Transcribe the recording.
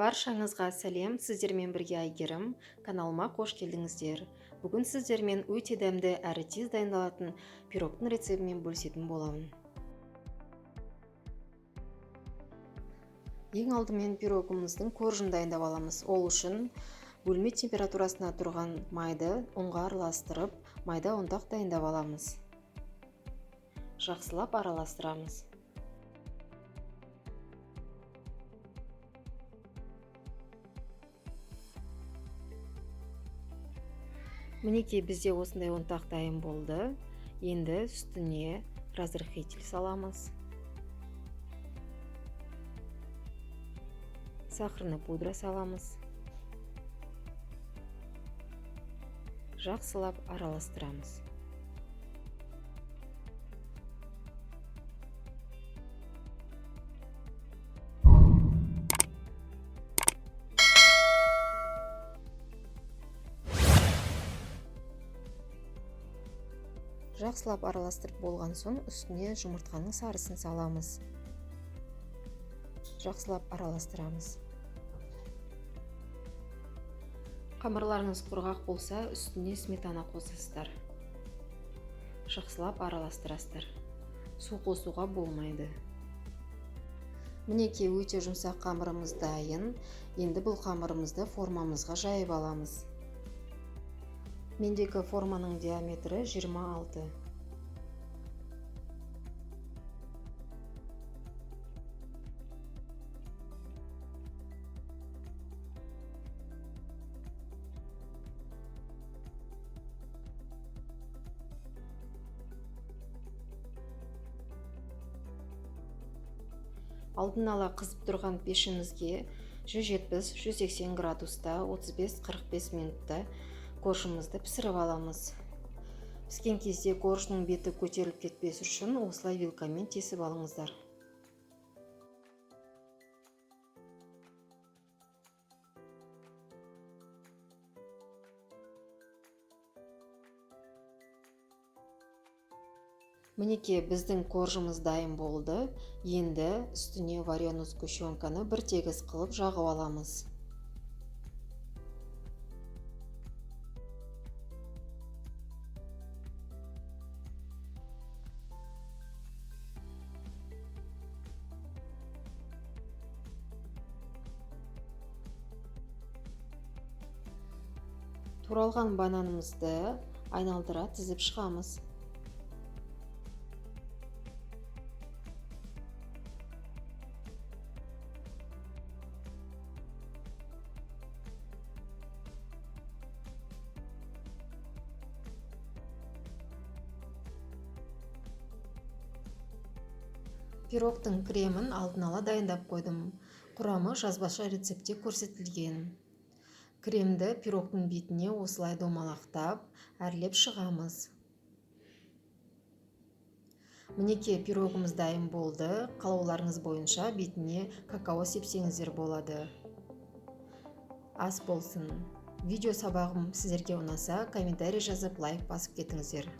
Баршаңызға сәлем, сіздермен бірге Айгерім, каналыма қош келдіңіздер. Бүгін сіздермен өте дәмді әрі тез дайындалатын пирогтың рецебімен бөлісетін боламын. Ең алдымен пирогымыздың коржын дайындап аламыз. Ол үшін бөлме температурасына тұрған майды ұнға араластырып, майда ұнтақ дайындап аламыз. Жақсылап араластырамыз. Мінекей бізде осындай ұнтақ дайын болды. Енді үстіне разрыхитель саламыз. Сахарный пудра саламыз. Жақсылап араластырамыз. Жақсылап араластырып болған соң үстіне жұмыртқаның сарысын саламыз. Жақсылап араластырамыз. Қамырларыңыз құрғақ болса, үстіне сметана қосасыздар. Жақсылап араластырасыздар. Су қосуға болмайды. Мінекей өте жұмсақ қамырымыз дайын. Енді бұл қамырымызды формамызға жайып аламыз. Мендегі форманың диаметрі 26. Алдын ала қызып тұрған пешімізге 170-180 градуста 35-45 минутта коржымызды пісіріп аламыз. Піскен кезде коржның беті көтеріліп кетпес үшін осылай вилкамен тесіп алыңыздар. Мінекей біздің коржымыз дайын болды. Енді үстіне вареную сгущенканы бір тегіс қылып жағып аламыз. Туралған бананымызды айналдыра тізіп шығамыз. Пирогтың кремін алдын ала дайындап қойдым. Құрамы жазбаша рецептте көрсетілген. Кремді пирогтың бетіне осылай домалақтап, әрлеп шығамыз. Мінекей пирогымыз дайын болды. Қалауларыңыз бойынша бетіне какао сепсеңіздер болады. Ас болсын. Видео сабағым сіздерге ұнаса, комментарий жазып, лайк басып кетіңіздер.